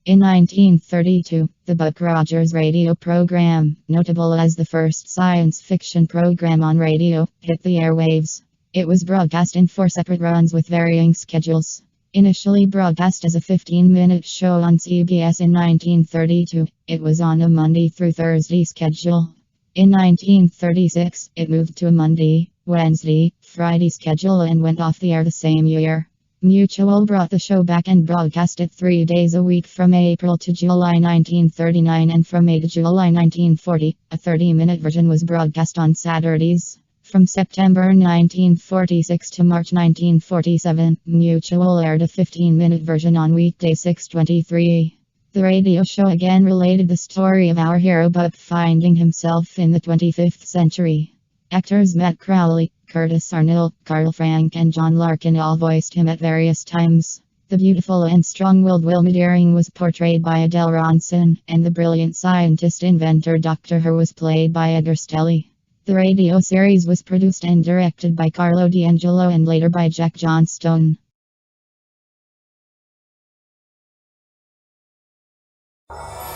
In 1932, the Buck Rogers radio program, notable as the first science fiction program on radio, hit the airwaves. It was broadcast in 4 separate runs with varying schedules. Initially broadcast as a 15-minute show on CBS in 1932, it was on a Monday through Thursday schedule. In 1936, it moved to a Monday, Wednesday, Friday schedule and went off the air the same year. Mutual brought the show back and broadcast it 3 days a week from April to July 1939, and from May to July 1940, a 30-minute version was broadcast on Saturdays. From September 1946 to March 1947, Mutual aired a 15-minute version on weekday 6:23. The radio show again related the story of our hero Buck finding himself in the 25th century. Actors Matt Crowley, Curtis Arnall, Frank and John Larkin all voiced him at various times. The beautiful and strong-willed Wilma Deering was portrayed by Adele Ronson, and the brilliant scientist-inventor Dr. Huer was played by Edgar Stehli. The radio series was produced and directed by Carlo D'Angelo and later by Jack Johnstone.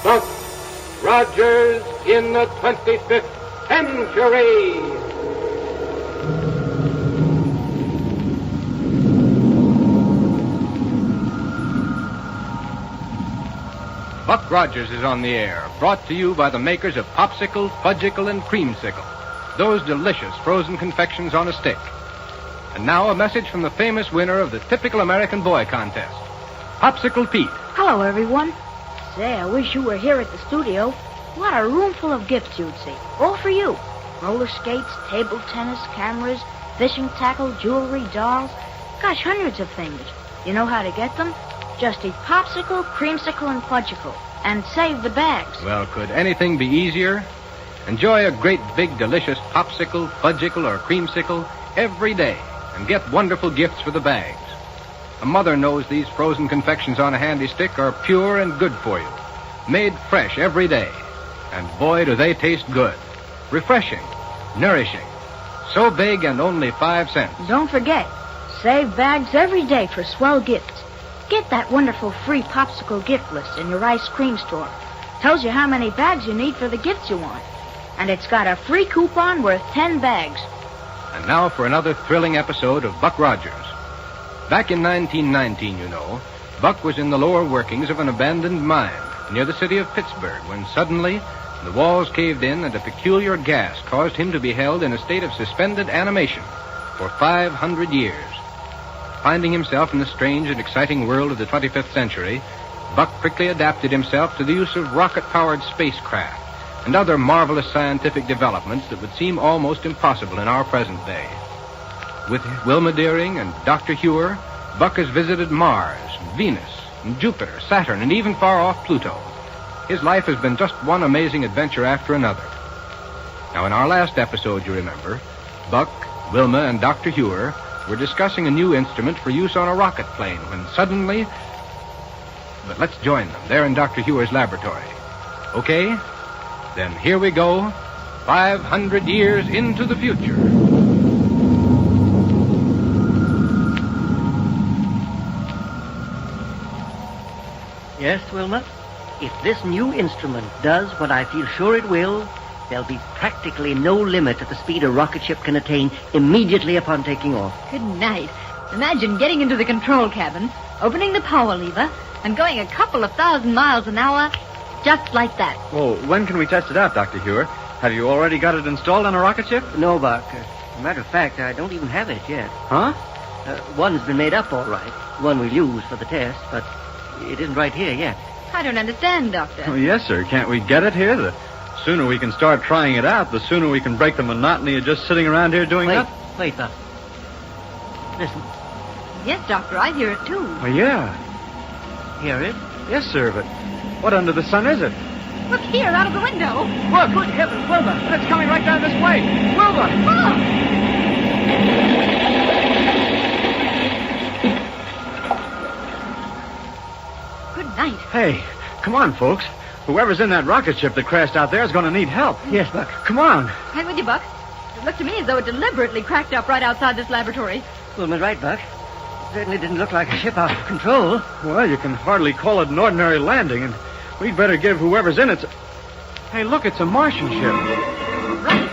Buck Rogers in the 25th century. Buck Rogers is on the air, brought to you by the makers of Popsicle, Fudgicle, and Creamsicle, those delicious frozen confections on a stick. And now a message from the famous winner of the Typical American Boy contest, Popsicle Pete. Hello, everyone. Say, I wish you were here at the studio. What a room full of gifts you'd see. All for you. Roller skates, table tennis, cameras, fishing tackle, jewelry, dolls. Gosh, hundreds of things. You know how to get them? Just eat Popsicle, Creamsicle, and Fudgicle. And save the bags. Well, could anything be easier? Enjoy a great, big, delicious Popsicle, Fudgicle, or Creamsicle every day and get wonderful gifts for the bags. A mother knows these frozen confections on a handy stick are pure and good for you. Made fresh every day. And boy, do they taste good. Refreshing. Nourishing. So big and only 5 cents. Don't forget, save bags every day for swell gifts. Get that wonderful free Popsicle gift list in your ice cream store. Tells you how many bags you need for the gifts you want. And it's got a free coupon worth 10 bags. And now for another thrilling episode of Buck Rogers. Back in 1919, you know, Buck was in the lower workings of an abandoned mine near the city of Pittsburgh when suddenly the walls caved in and a peculiar gas caused him to be held in a state of suspended animation for 500 years. Finding himself in the strange and exciting world of the 25th century, Buck quickly adapted himself to the use of rocket-powered spacecraft and other marvelous scientific developments that would seem almost impossible in our present day. With Wilma Deering and Dr. Huer, Buck has visited Mars, Venus, and Jupiter, Saturn, and even far-off Pluto. His life has been just one amazing adventure after another. Now, in our last episode, you remember, Buck, Wilma, and Dr. Huer were discussing a new instrument for use on a rocket plane when suddenly... But let's join them. They're in Dr. Huer's laboratory. Okay? Then here we go, 500 years into the future. Yes, Wilma? If this new instrument does what I feel sure it will, there'll be practically no limit to the speed a rocket ship can attain immediately upon taking off. Good night. Imagine getting into the control cabin, opening the power lever, and going a couple of 1,000 miles an hour, just like that. Well, when can we test it out, Dr. Huer? Have you already got it installed on a rocket ship? No, Buck. As a matter of fact, I don't even have it yet. Huh? One's been made up all right. One we'll use for the test, but it isn't right here yet. I don't understand, Doctor. Oh, yes, sir. Can't we get it here? The sooner we can start trying it out, the sooner we can break the monotony of just sitting around here doing nothing. Wait, Buck. Listen. Yes, Doctor, I hear it, too. Well, yeah. Hear it? Yes, sir, but what under the sun is it? Look here, out of the window. Look, good heavens, Wilma. It's coming right down this way. Wilma! Oh! Good night. Hey, come on, folks. Whoever's in that rocket ship that crashed out there is going to need help. Yes, Buck. Come on. I'm with you, Buck. It looked to me as though it deliberately cracked up right outside this laboratory. Wilma's right, Buck. certainly didn't look like a ship out of control. Well, you can hardly call it an ordinary landing, and we'd better give whoever's in it... Hey, look, it's a Martian ship. Right.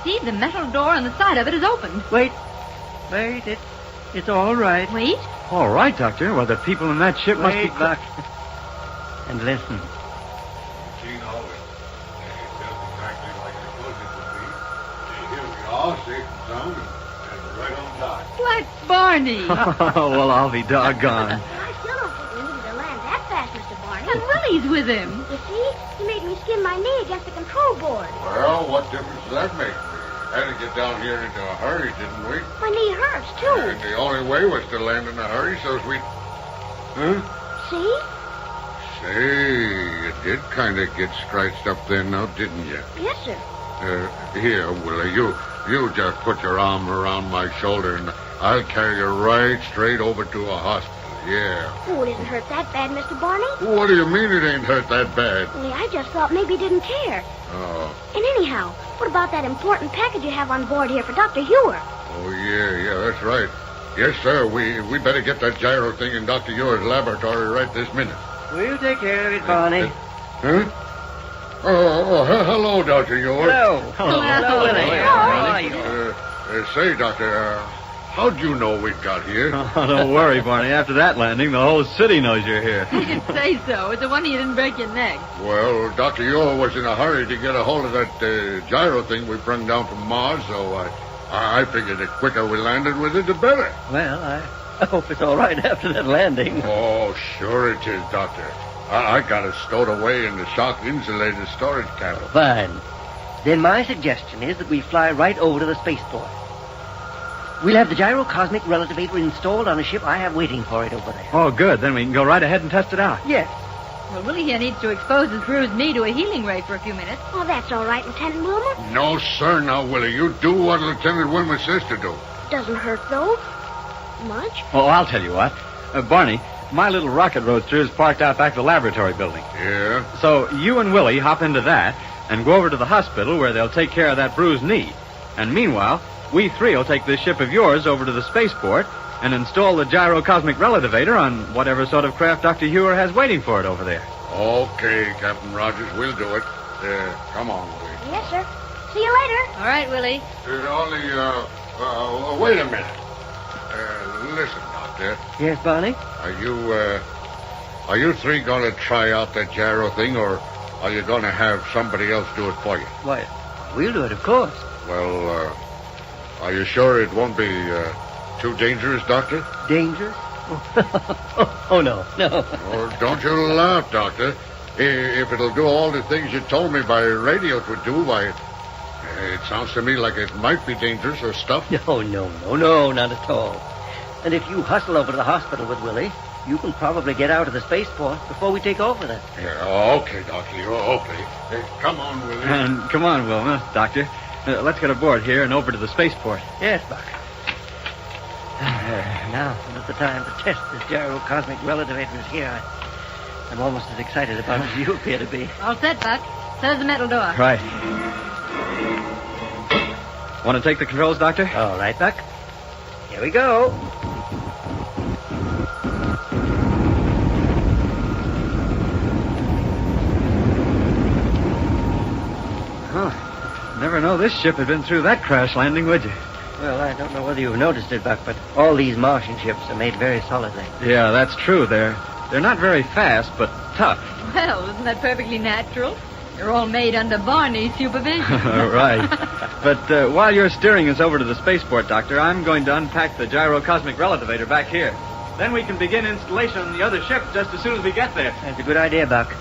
See, the metal door on the side of it is opened. Wait, it's all right. Wait. All right, Doctor. Well, the people in that ship must be... Wait, Buck. And listen. Here we are, safe and sound, and right on time. What, Barney? Well, I'll be doggone. I still don't think we needed to land that fast, Mr. Barney. And Willie's with him. You see, he made me skin my knee against the control board. Well, what difference does that make? We had to get down here into a hurry, didn't we? My knee hurts, too. And the only way was to land in a hurry so as we... Huh? See? Say, you did kind of get scratched up there now, didn't you? Yes, sir. Here, Willie, you just put your arm around my shoulder and I'll carry you right straight over to a hospital, yeah. Oh, it isn't hurt that bad, Mr. Barney. What do you mean it ain't hurt that bad? Only I just thought maybe he didn't care. Oh. And anyhow, what about that important package you have on board here for Dr. Huer? Oh, yeah, that's right. Yes, sir, we better get that gyro thing in Dr. Huer's laboratory right this minute. We'll take care of it, Barney. Huh? Hello, Dr. Huer. Hello, Willie. How are you? Say, Doctor, how'd you know we'd got here? Oh, don't worry, Barney. After that landing, the whole city knows you're here. You can say so. It's a wonder you didn't break your neck. Well, Dr. Huer was in a hurry to get a hold of that gyro thing we brought down from Mars, so I figured the quicker we landed with it, the better. Well, I hope it's all right after that landing. Oh, sure it is, Doctor. I got it stowed away in the shock-insulated storage cabin. Fine. Then my suggestion is that we fly right over to the spaceport. We'll have the gyrocosmic relativator installed on a ship I have waiting for it over there. Oh, good. Then we can go right ahead and test it out. Yes. Well, Willie here needs to expose his bruised knee to a healing ray for a few minutes. Oh, that's all right, Lieutenant Wilma. No, sir, now, Willie. You do what Lieutenant Wilma says to do. Doesn't hurt, though. Much. Oh, I'll tell you what. Barney, my little rocket roadster is parked out back of the laboratory building. Yeah? So you and Willie hop into that and go over to the hospital where they'll take care of that bruised knee. And meanwhile, we three will take this ship of yours over to the spaceport and install the gyrocosmic relativator on whatever sort of craft Dr. Huer has waiting for it over there. Okay, Captain Rogers, we'll do it. Come on, Willie. Yes, sir. See you later. All right, Willie. Wait a minute. Listen, Doctor. Yes, Barney? Are you three going to try out that gyro thing, or are you going to have somebody else do it for you? Why, we'll do it, of course. Well, are you sure it won't be too dangerous, Doctor? Dangerous? Oh, no. Oh, don't you laugh, Doctor. If it'll do all the things you told me by radio it would do, why, it sounds to me like it might be dangerous or stuff. No, not at all. And if you hustle over to the hospital with Willie, you can probably get out of the spaceport before we take over then. Yeah, okay, Doctor. Okay. Come on, Willie. And come on, Wilma, Doctor. Let's get aboard here and over to the spaceport. Yes, Buck. Now is the time to test this gyrocosmic relativator here. I'm almost as excited about it as you appear to be. All set, Buck. There's the metal door. Right. Want to take the controls, Doctor? All right, Buck. Here we go. Huh. Never know this ship had been through that crash landing, would you? Well, I don't know whether you've noticed it, Buck, but all these Martian ships are made very solidly. Yeah, that's true. They're not very fast, but tough. Well, isn't that perfectly natural? They're all made under Barney's supervision. Right. But while you're steering us over to the spaceport, Doctor, I'm going to unpack the gyrocosmic relativator back here. Then we can begin installation on the other ship just as soon as we get there. That's a good idea, Buck.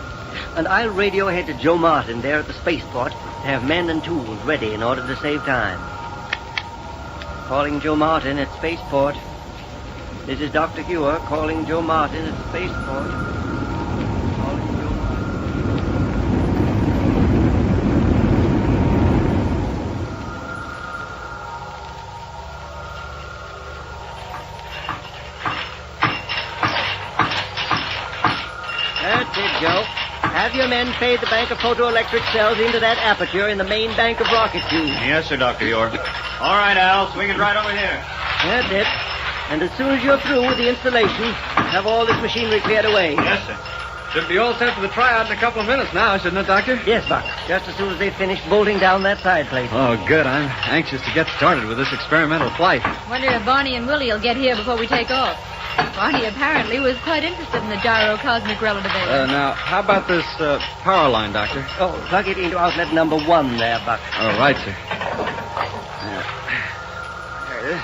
And I'll radio ahead to Joe Martin there at the spaceport to have men and tools ready in order to save time. Calling Joe Martin at spaceport. This is Dr. Huer calling Joe Martin at spaceport. Calling Joe Martin. That's it, Joe. Have your men fade the bank of photoelectric cells into that aperture in the main bank of rocket tubes. Yes, sir, Dr. Huer. All right, Al. Swing it right over here. That's it. And as soon as you're through with the installation, have all this machinery cleared away. Yes, sir. Should be all set for the tryout in a couple of minutes now, shouldn't it, Doctor? Yes, Buck. Just as soon as they finish bolting down that side plate. Oh, good. I'm anxious to get started with this experimental flight. Wonder if Barney and Willie will get here before we take off. Barney apparently was quite interested in the gyrocosmic relativator. Now, how about this power line, Doctor? Oh, plug it into outlet number 1 there, Buck. All right, sir. There it is.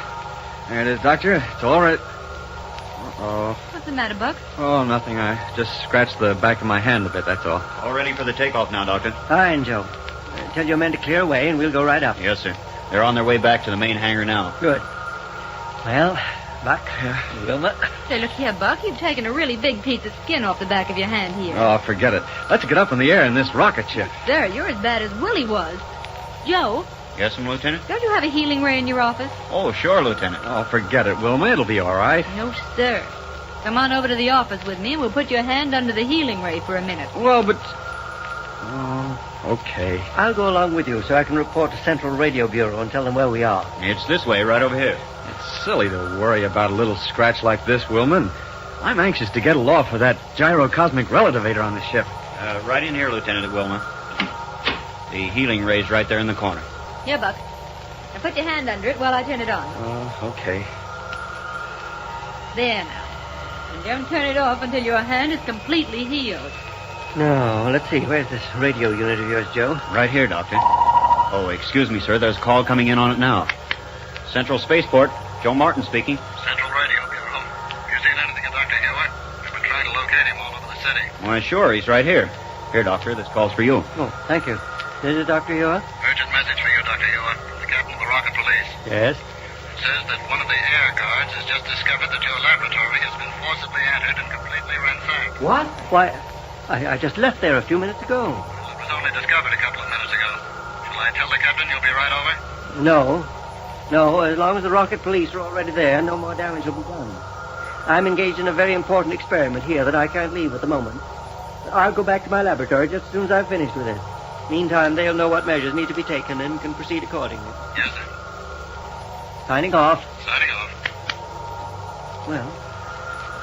There it is, Doctor. It's all right. Uh-oh. What's the matter, Buck? Oh, nothing. I just scratched the back of my hand a bit, that's all. All ready for the takeoff now, Doctor? Fine, Joe. Tell your men to clear away, and we'll go right up. Yes, sir. They're on their way back to the main hangar now. Good. Well, Buck, Wilma. Say, look here, Buck. You've taken a really big piece of skin off the back of your hand here. Oh, forget it. Let's get up in the air in this rocket ship. There, you're as bad as Willie was. Joe, Yes, Lieutenant? don't you have a healing ray in your office? Oh, sure, Lieutenant. Oh, forget it, Wilma. It'll be all right. No, sir. Come on over to the office with me, and we'll put your hand under the healing ray for a minute. Well, but... Oh, okay. I'll go along with you so I can report to Central Radio Bureau and tell them where we are. It's this way, right over here. It's silly to worry about a little scratch like this, Wilma. I'm anxious to get aloft with that gyrocosmic relativator on the ship. Right in here, Lieutenant Wilma. The healing ray's right there in the corner. Here, Buck. Now put your hand under it while I turn it on. Oh, okay. There now. And don't turn it off until your hand is completely healed. No, let's see. Where's this radio unit of yours, Joe? Right here, Doctor. Oh, excuse me, sir. There's a call coming in on it now. Central Spaceport. Joe Martin speaking. Central Radio Bureau. You seen anything of Dr. Huer? We've been trying to locate him all over the city. Why, sure. He's right here. Here, Doctor. This call's for you. Oh, thank you. Is it Dr. Huer? Urgent message for you, Dr. Huer. The captain of the rocket police. Yes. Says that one of the air guards has just discovered that your laboratory has been forcibly entered and completely ransacked. What? Why, I just left there a few minutes ago. Well, it was only discovered a couple of minutes ago. Shall I tell the captain you'll be right over? No, as long as the rocket police are already there, no more damage will be done. I'm engaged in a very important experiment here that I can't leave at the moment. I'll go back to my laboratory just as soon as I've finished with it. Meantime, they'll know what measures need to be taken and can proceed accordingly. Yes, sir. Signing off. Signing off. Well,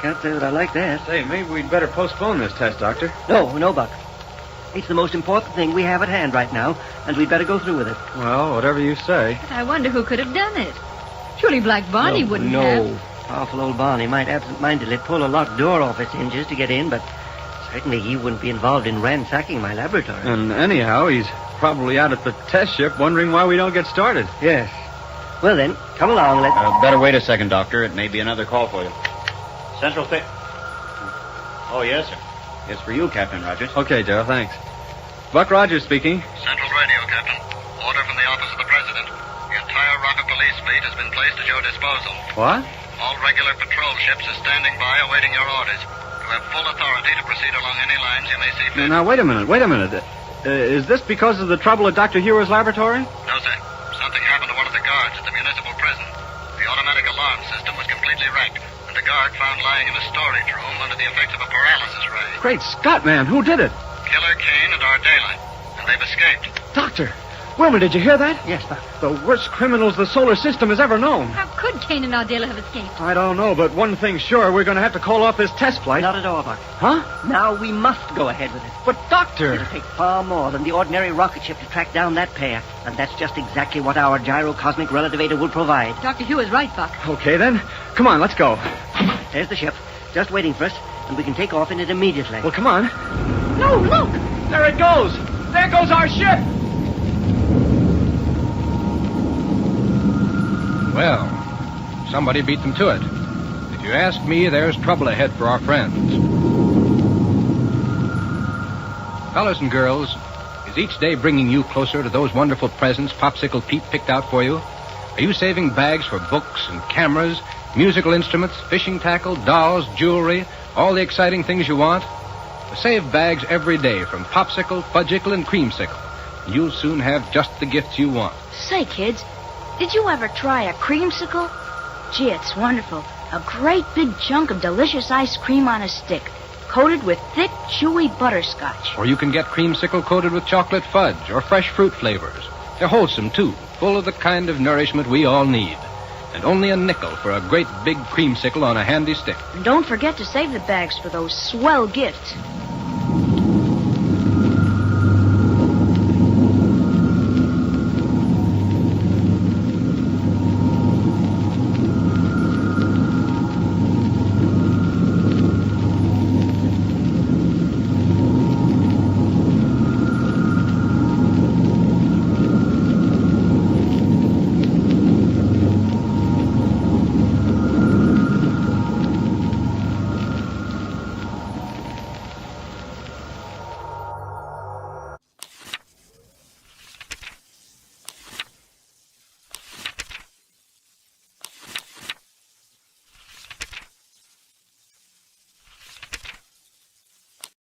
can't say that I like that. Say, maybe we'd better postpone this test, Doctor. No, Buck. It's the most important thing we have at hand right now, and we'd better go through with it. Well, whatever you say. But I wonder who could have done it. Surely Black Barney wouldn't have. No. Powerful old Barney might absent-mindedly pull a locked door off its hinges to get in, but certainly he wouldn't be involved in ransacking my laboratory. And anyhow, he's probably out at the test ship wondering why we don't get started. Yes. Well, then, come along. Let's... Better wait a second, Doctor. It may be another call for you. Central Space... Oh, yes, sir. It's for you, Captain Rogers. Okay, Joe, thanks. Buck Rogers speaking. Central Radio, Captain. Order from the office of the President. The entire rocket police fleet has been placed at your disposal. What? All regular patrol ships are standing by awaiting your orders. You have full authority to proceed along any lines you may see fit. Now, wait a minute. Is this because of the trouble at Dr. Huer's laboratory? No, sir. Something happened to one of the guards at the municipal prison. The automatic alarm system was completely wrecked, and the guard found lying in a storage room under the effects of a paralysis ray. Great Scott, man. Who did it? Killer Kane and our daylight, and they've escaped. Doctor. Wilma, did you hear that? Yes, Buck. The worst criminals the solar system has ever known. How could Kane and Ardela have escaped? I don't know, but one thing's sure. We're going to have to call off this test flight. Not at all, Buck. Huh? Now we must go ahead with it. But, Doctor... It'll take far more than the ordinary rocket ship to track down that pair, and that's just exactly what our gyrocosmic relativator will provide. Dr. Huer is right, Buck. Okay, then. Come on, let's go. There's the ship, just waiting for us, and we can take off in it immediately. Well, come on. No, look! There it goes! There goes our ship! Well, somebody beat them to it. If you ask me, there's trouble ahead for our friends. Fellas and girls, is each day bringing you closer to those wonderful presents Popsicle Pete picked out for you? Are you saving bags for books and cameras, musical instruments, fishing tackle, dolls, jewelry, all the exciting things you want? Save bags every day from Popsicle, Fudgicle, and Creamsicle. You'll soon have just the gifts you want. Say, kids, did you ever try a creamsicle? Gee, it's wonderful. A great big chunk of delicious ice cream on a stick, coated with thick, chewy butterscotch. Or you can get Creamsicle coated with chocolate fudge or fresh fruit flavors. They're wholesome, too, full of the kind of nourishment we all need. and only a nickel for a great big creamsicle on a handy stick. And don't forget to save the bags for those swell gifts.